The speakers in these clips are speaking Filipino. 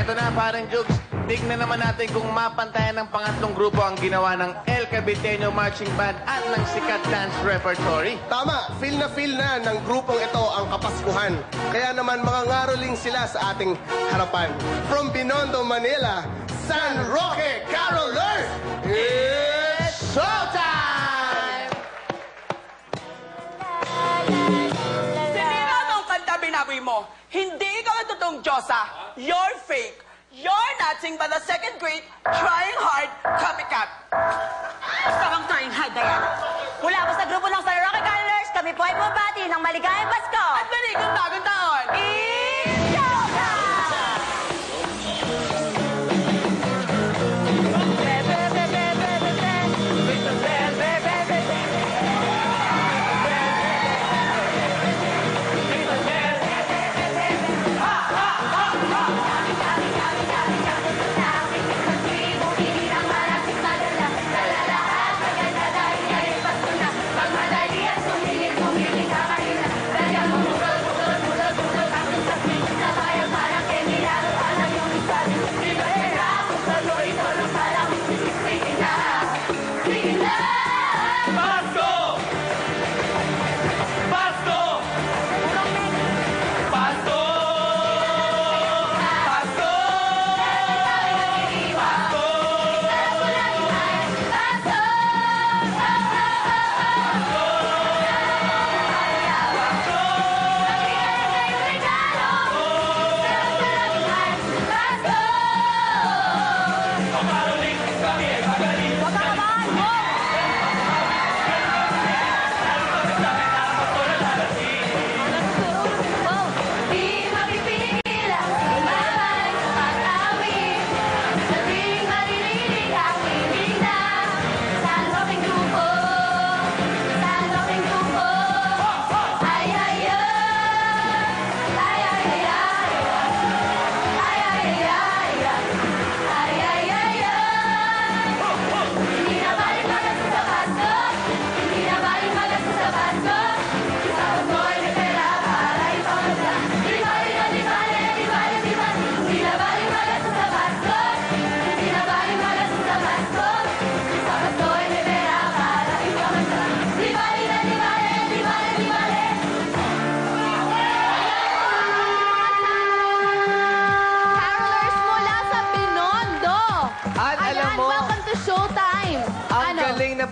Eto na, parang Jukes. Tignan naman natin kung mapantayan ng pangatlong grupo ang ginawa ng El Caviteño Marching Band at ng sikat dance repertory. Tama, feel na ng grupong ito ang Kapaskuhan. Kaya naman mga ngaroling sila sa ating harapan. From Binondo, Manila, San Roque, Carolers, it's showtime! Sinira nung kanta binaboy mo. Hindi ikaw ang totoong Diyosa. You're fake. You're nothing but a second grade, trying hard, copycat. Basta kang trying hard, Diana. Mula ako sa grupo ng San Roque Carolers, kami po ay bumabati ng maligayang Pasko. At maligang bagong taon.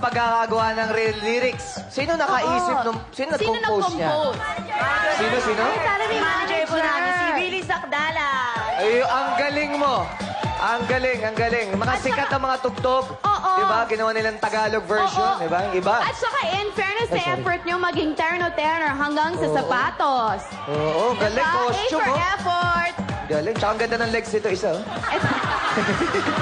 Pagkakagawa ng real lyrics. Sino nakaisip nung... Sino nag-compose niya? Sino? Salary manager po namin, si Willie Sakdala. Ay, ang galing mo. Ang galing. Mga sikat na mga tugtog. Diba? Ginawa nilang Tagalog version. Diba? Ang iba. At saka, in fairness na effort nyo, maging terno-tenor hanggang sa sapatos. Oo, galing. Costume, A for effort. Galing. Tsaka ang ganda ng legs nito, isa.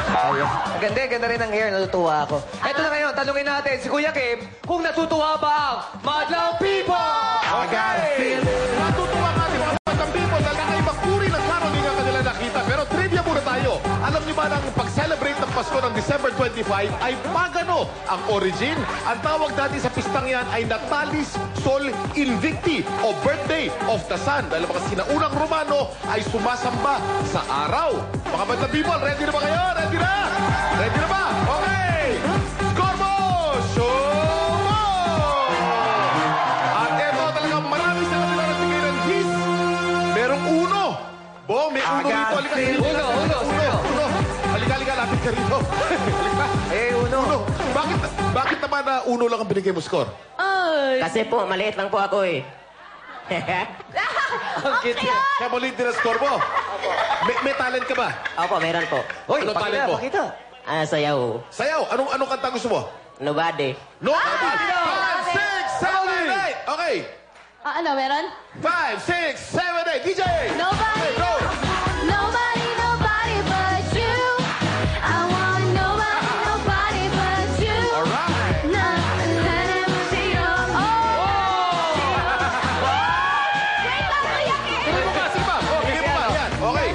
Ang ganda rin ang hair. Natutuwa ako. Ito na ngayon, tanungin natin si Kuya Kim kung natutuwa ba ang Madlang People! Okay! Natutuwa nga ating mga Madlang People dahil kakaibang uri ng caroling ang kanila nakita. Pero trivia muna tayo. Alam niyo ba na ang pag-celebrate ng Pasko ng December 25 ay pagano ang origin? Ang tawag dati sa pistang yan ay Natalis Sol Invicti o Birthday of the Sun. Dahil mga sinaunang Romano ay sumasamba sa araw. Mga Madlang People, ready na ba kayo? Ready na? Ready na ba? Okay! Score mo! Show mo! At eto talagang marami sa kanila nagbigay ng gis. Merong uno. Bo, may uno rito. Uno. Halika, lapit ka rito. Halika. Uno. Bakit naman na uno lang ang binigay mo score? Kasi po, maliit lang po ako eh. Ang cute yan. Kaya maliit din ang score mo. May talent ka ba? Opo, meron po. Hoy, ano talent mo? Pakita. Sayaw. Sayaw. Anong kanta gusto mo? Nobody. No. 5, 6, 7, 8. Okay. Ano, meron? 5, 6, 7, 8. DJ! Nobody, Go! nobody but you. I want nobody but you. Alright. Wait lang, Kuya Kim. Bigay mo pa, sige pa. Bigay mo pa. Yan. Okay.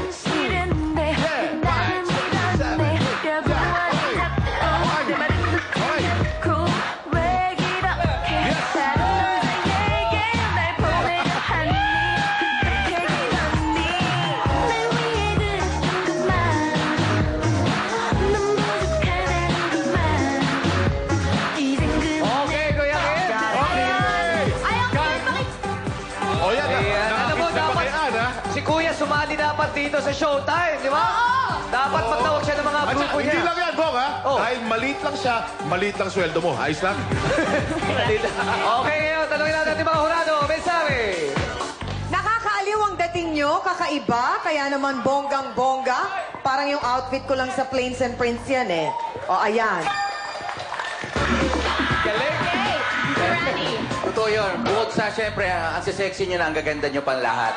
Si Kuya sumali dapat dito sa Showtime, di ba? Dapat magtawag siya ng mga At grupo saka, hindi niya. lang yan, Bong, ha? Oh. Dahil maliit lang siya, maliit lang sweldo mo. Ayos lang. Okay, ngayon, tanongin natin yung mga hurado. Mensahe. Nakakaaliw ang dating nyo, kakaiba, kaya naman bonggang-bongga. Parang yung outfit ko lang sa Plains and Prince yan eh. O, ayan. Galing. Okay, ready. Totoo yun. Bukod sa, syempre, ang sexy nyo na, ang gaganda nyo pang lahat.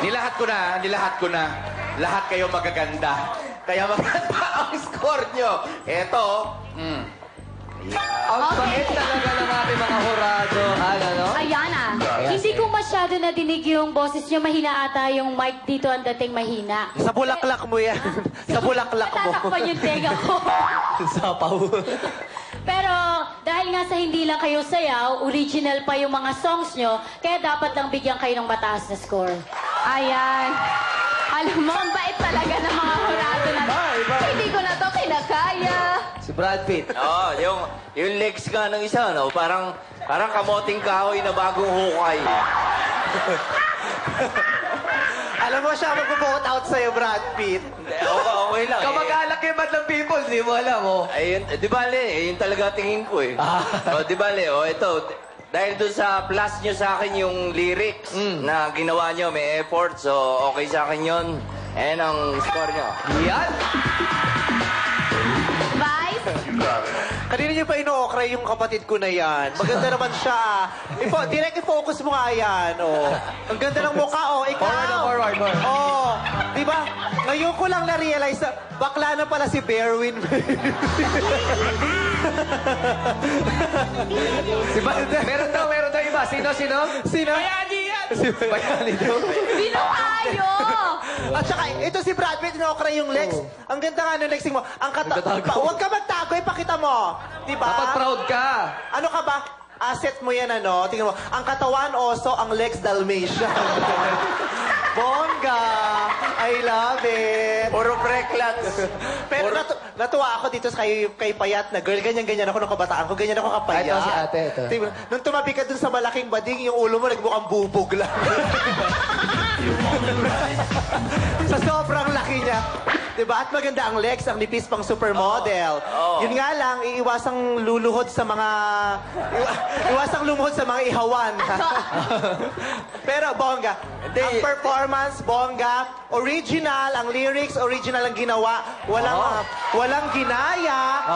Nilahat ko na. Lahat kayo magaganda. Kaya maganda ang score nyo. Eto, Ang bait talaga ng ating mga hurado. Ano? Ayana, hindi ko masyado nadinig yung boses niyo. Mahina ata yung mic dito ang dating mahina. Sa bulaklak mo yan. Sa bulaklak mo. Natatakpan yung tenga ko. Sapaw. Pero dahil nga sa hindi lang kayo sayaw, original pa yung mga songs nyo, kaya dapat lang bigyan kayo ng mataas na score. Ayan. Alam mo, ang bait talaga ng mga hurado na to. Hindi ko na to kinakaya. Si Brad Pitt. Oo, yung legs nga ng isa, no? Parang kamoting kahoy na bagong hukay. Alam mo siya mag-vote out sa'yo, Brad Pitt. Okay lang. Kamag-alak yung Madlang People, di mo alam, oh. Ayun, di bale, yun talaga tingin ko eh. Di bale, ito, dahil doon sa plus nyo sa akin yung lyrics na ginawa nyo, may effort, so okay sa akin yun. Ayan ang score nyo. Yan. Vice? Kanina niyo pa ino-okray yung kapatid ko na yan. Maganda naman siya. Direct i-focus mo nga yan. Oh. Ang ganda ng mukha, oh. Ikaw. Forward. Oh. Di ba? Ngayon ko lang na-realize na bakla na pala si Berwin. meron daw iba. Sino? Bayani yan. Si Bayani daw. Binukayo! At saka, ito si Brad Pitt, in-okray yung legs. Ang ganda nga ng legsing mo. Huwag ka magtago, ipakita mo. Di ba? Dapat proud ka. Ano ka ba? Asset mo yan, ano? Tingnan mo. Ang katawan, oso, ang legs, Dalmatian. Bongga! I love it! Puro breaklands. Pero natuwa ako dito kay Payat na girl. Ganyan-ganyan ako nung kabataan ko. Ganyan ako kapayat. Ito si ate, ito. Nung tumabi ka dun sa malaking bading, yung ulo mo nagmukhang bubog lang. Sa sobrang laki niya. Diba? At maganda ang legs, ang nipis pang supermodel. Yun nga lang, iwasang luluhod sa mga... iwasang lumuhod sa mga ihawan. Pero bongga. Ang performance, bongga. Original, ang lyrics, original ang ginawa. Walang ginaya.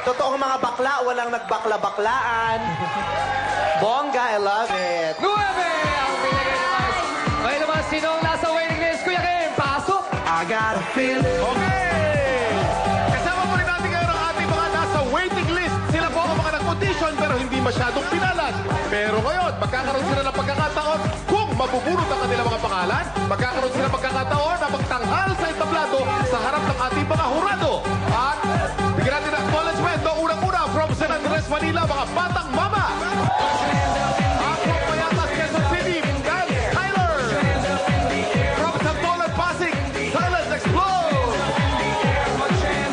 Totoong mga bakla, walang nagbakla-baklaan. Bongga, I love it. 9 ang binigay naman. Ngayon naman, sinong nasa waiting list? Kuya Kim, pasok! I got a feel. Okay! Kasama po rin natin ngayon ang ating mga nasa waiting list. Sila po ang mga nag-audition pero hindi masyadong pinalad. Pero ngayon, magkakaroon sila ng pagkakataon kung mabubunot ang kanilang mga pangalan, magkakaroon sila ng pagkakataon na magtanghal sa entablado sa harap ng ating mga hurado. At bigyan natin ng acknowledgement no, unang-una from San Andres, Manila, mga batang mama. At from Payatas, Quezon City, Dan Tyler. From Santolan, Pasig, Silence Explode!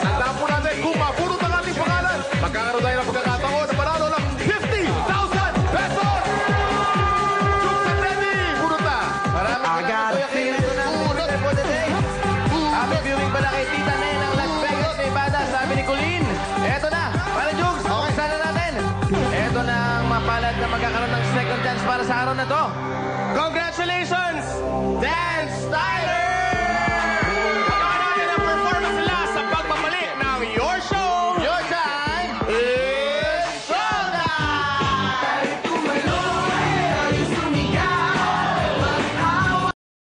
Tandaan po natin kung mabunot ang ating pangalan, magkakaroon tayo ng pagkakataon na panalo ng 50,000 pesos! Jukes and ready! Bunot na! Maraming Kuya Kim. Bunot for the day! Happy viewing pala kay Tita Nen ng Las Vegas, Nevada, sabi ni Colleen. Eto na! Para Jukes, umpisa na natin! Eto na ang mapalad na magkakaroon ng second chance para sa araw na to. Congratulations! Dan Styler! Abangan natin ang performance nila sa pagbabalik ng Your Show! Your Time!